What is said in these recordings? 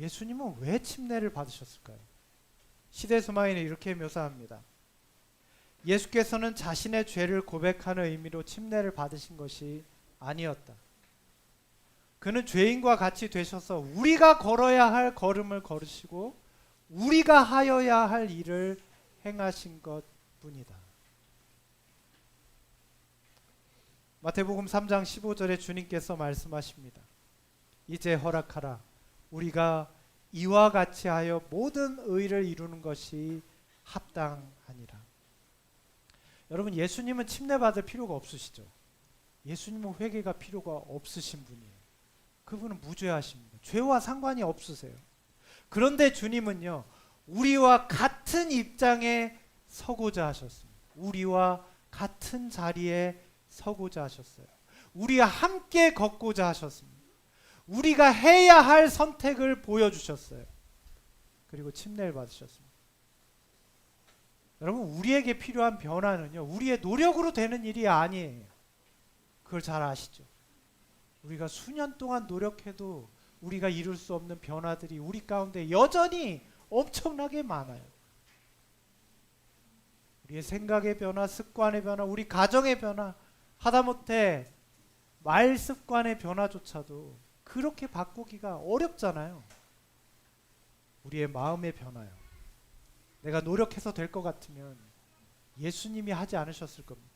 예수님은 왜 침례를 받으셨을까요? 시대소망에는 이렇게 묘사합니다. 예수께서는 자신의 죄를 고백하는 의미로 침례를 받으신 것이 아니었다. 그는 죄인과 같이 되셔서 우리가 걸어야 할 걸음을 걸으시고 우리가 하여야 할 일을 행하신 것뿐이다. 마태복음 3장 15절에 주님께서 말씀하십니다. 이제 허락하라. 우리가 이와 같이 하여 모든 의를 이루는 것이 합당하니라. 여러분, 예수님은 침례받을 필요가 없으시죠? 예수님은 회개가 필요가 없으신 분이에요. 그분은 무죄하십니다. 죄와 상관이 없으세요. 그런데 주님은요, 우리와 같은 입장에 서고자 하셨습니다. 우리와 같은 자리에 서고자 하셨어요. 우리와 함께 걷고자 하셨습니다. 우리가 해야 할 선택을 보여주셨어요. 그리고 침례를 받으셨습니다. 여러분, 우리에게 필요한 변화는요, 우리의 노력으로 되는 일이 아니에요. 그걸 잘 아시죠? 우리가 수년 동안 노력해도 우리가 이룰 수 없는 변화들이 우리 가운데 여전히 엄청나게 많아요. 우리의 생각의 변화, 습관의 변화, 우리 가정의 변화, 하다못해 말 습관의 변화조차도 그렇게 바꾸기가 어렵잖아요. 우리의 마음의 변화요. 내가 노력해서 될 것 같으면 예수님이 하지 않으셨을 겁니다.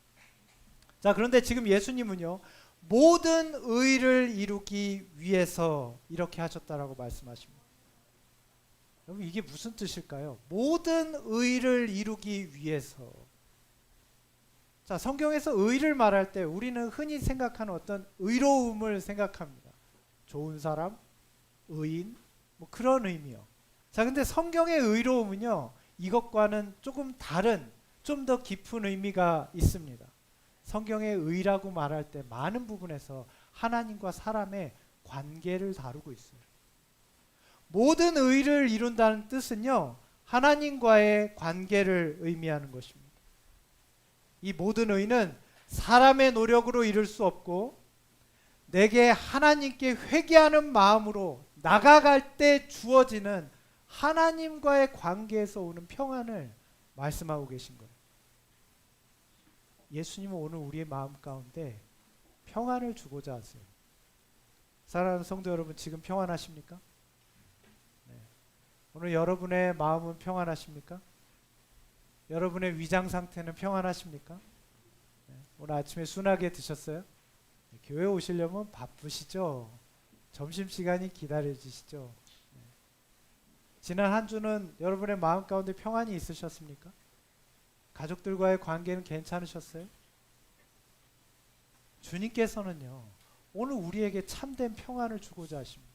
자, 그런데 지금 예수님은요, 모든 의를 이루기 위해서 이렇게 하셨다라고 말씀하십니다. 여러분, 이게 무슨 뜻일까요? 모든 의를 이루기 위해서. 자, 성경에서 의를 말할 때 우리는 흔히 생각하는 어떤 의로움을 생각합니다. 좋은 사람, 의인, 뭐 그런 의미요. 자, 근데 성경의 의로움은요, 이것과는 조금 다른, 좀 더 깊은 의미가 있습니다. 성경의 의라고 말할 때 많은 부분에서 하나님과 사람의 관계를 다루고 있어요. 모든 의를 이룬다는 뜻은요, 하나님과의 관계를 의미하는 것입니다. 이 모든 의는 사람의 노력으로 이룰 수 없고 내게 하나님께 회개하는 마음으로 나아갈 때 주어지는 하나님과의 관계에서 오는 평안을 말씀하고 계신 거예요. 예수님은 오늘 우리의 마음 가운데 평안을 주고자 하세요. 사랑하는 성도 여러분, 지금 평안하십니까? 네. 오늘 여러분의 마음은 평안하십니까? 여러분의 위장 상태는 평안하십니까? 네. 오늘 아침에 순하게 드셨어요? 네. 교회 오시려면 바쁘시죠? 점심시간이 기다려지시죠? 네. 지난 한 주는 여러분의 마음 가운데 평안이 있으셨습니까? 가족들과의 관계는 괜찮으셨어요? 주님께서는요, 오늘 우리에게 참된 평안을 주고자 하십니다.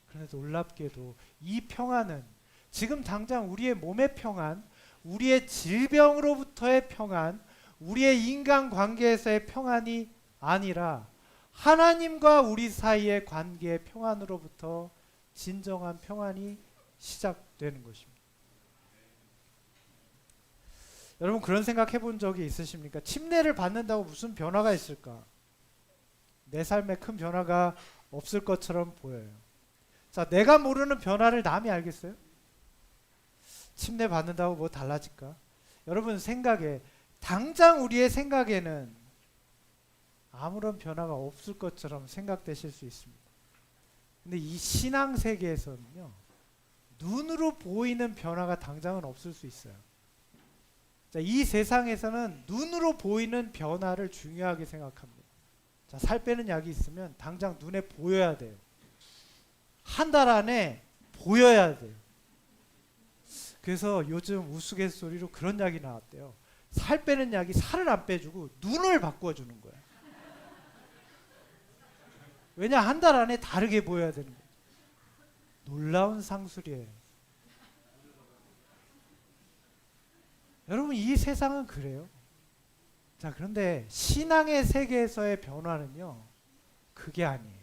그런데 놀랍게도 이 평안은 지금 당장 우리의 몸의 평안, 우리의 질병으로부터의 평안, 우리의 인간관계에서의 평안이 아니라 하나님과 우리 사이의 관계의 평안으로부터 진정한 평안이 시작되는 것입니다. 여러분, 그런 생각 해본 적이 있으십니까? 침례를 받는다고 무슨 변화가 있을까? 내 삶에 큰 변화가 없을 것처럼 보여요. 자, 내가 모르는 변화를 남이 알겠어요? 침례 받는다고 뭐 달라질까? 여러분 생각에, 당장 우리의 생각에는 아무런 변화가 없을 것처럼 생각되실 수 있습니다. 근데 이 신앙 세계에서는요, 눈으로 보이는 변화가 당장은 없을 수 있어요. 자, 이 세상에서는 눈으로 보이는 변화를 중요하게 생각합니다. 자, 살 빼는 약이 있으면 당장 눈에 보여야 돼요. 한 달 안에 보여야 돼요. 그래서 요즘 우스갯소리로 그런 약이 나왔대요. 살 빼는 약이 살을 안 빼주고 눈을 바꿔주는 거예요. 왜냐, 한 달 안에 다르게 보여야 되는 거예요. 놀라운 상술이에요. 여러분, 이 세상은 그래요. 자, 그런데 신앙의 세계에서의 변화는요, 그게 아니에요.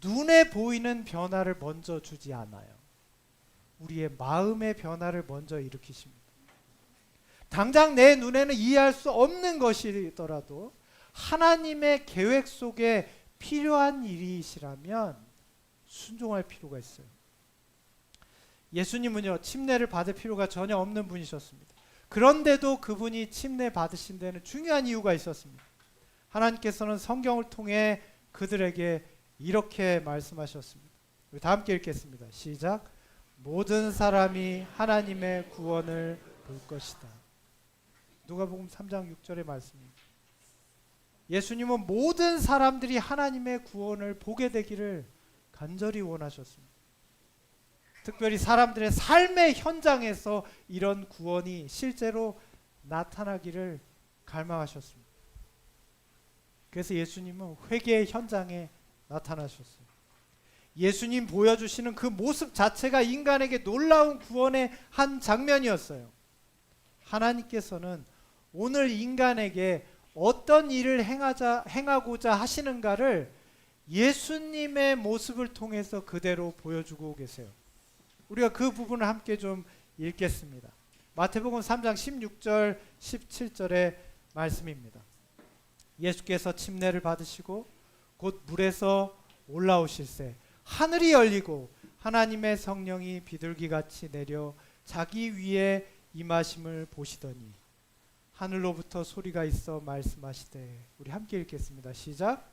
눈에 보이는 변화를 먼저 주지 않아요. 우리의 마음의 변화를 먼저 일으키십니다. 당장 내 눈에는 이해할 수 없는 것이더라도 하나님의 계획 속에 필요한 일이시라면 순종할 필요가 있어요. 예수님은요, 침례를 받을 필요가 전혀 없는 분이셨습니다. 그런데도 그분이 침례 받으신 데는 중요한 이유가 있었습니다. 하나님께서는 성경을 통해 그들에게 이렇게 말씀하셨습니다. 우리 다 함께 읽겠습니다. 시작. 모든 사람이 하나님의 구원을 볼 것이다. 누가복음 3장 6절의 말씀입니다. 예수님은 모든 사람들이 하나님의 구원을 보게 되기를 간절히 원하셨습니다. 특별히 사람들의 삶의 현장에서 이런 구원이 실제로 나타나기를 갈망하셨습니다. 그래서 예수님은 회개의 현장에 나타나셨어요. 예수님 보여주시는 그 모습 자체가 인간에게 놀라운 구원의 한 장면이었어요. 하나님께서는 오늘 인간에게 어떤 일을 행하고자 하시는가를 예수님의 모습을 통해서 그대로 보여주고 계세요. 우리가 그 부분을 함께 좀 읽겠습니다. 마태복음 3장 16절 17절의 말씀입니다. 예수께서 침례를 받으시고 곧 물에서 올라오실새 하늘이 열리고 하나님의 성령이 비둘기같이 내려 자기 위에 임하심을 보시더니 하늘로부터 소리가 있어 말씀하시되. 우리 함께 읽겠습니다. 시작.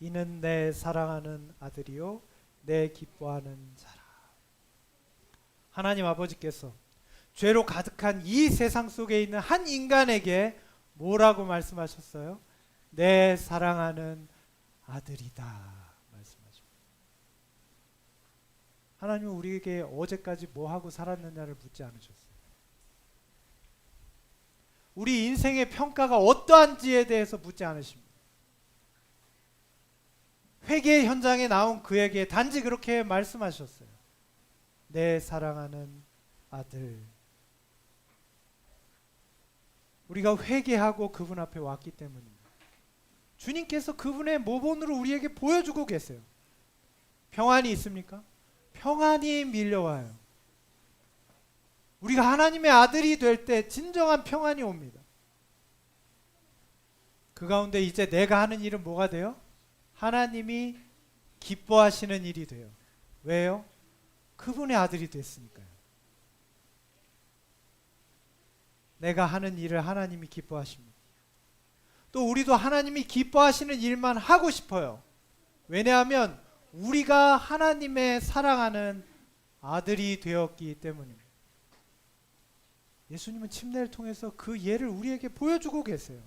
이는 내 사랑하는 아들이요 내 기뻐하는 자라. 하나님 아버지께서 죄로 가득한 이 세상 속에 있는 한 인간에게 뭐라고 말씀하셨어요? 내 사랑하는 아들이다 말씀하십니다. 하나님은 우리에게 어제까지 뭐 하고 살았느냐를 묻지 않으셨어요. 우리 인생의 평가가 어떠한지에 대해서 묻지 않으십니다. 회개 현장에 나온 그에게 단지 그렇게 말씀하셨어요. 내 사랑하는 아들. 우리가 회개하고 그분 앞에 왔기 때문입니다. 주님께서 그분의 모본으로 우리에게 보여주고 계세요. 평안이 있습니까? 평안이 밀려와요. 우리가 하나님의 아들이 될 때 진정한 평안이 옵니다. 그 가운데 이제 내가 하는 일은 뭐가 돼요? 하나님이 기뻐하시는 일이 돼요. 왜요? 그분의 아들이 됐으니까요. 내가 하는 일을 하나님이 기뻐하십니다. 또 우리도 하나님이 기뻐하시는 일만 하고 싶어요. 왜냐하면 우리가 하나님의 사랑하는 아들이 되었기 때문입니다. 예수님은 침례를 통해서 그 예를 우리에게 보여주고 계세요.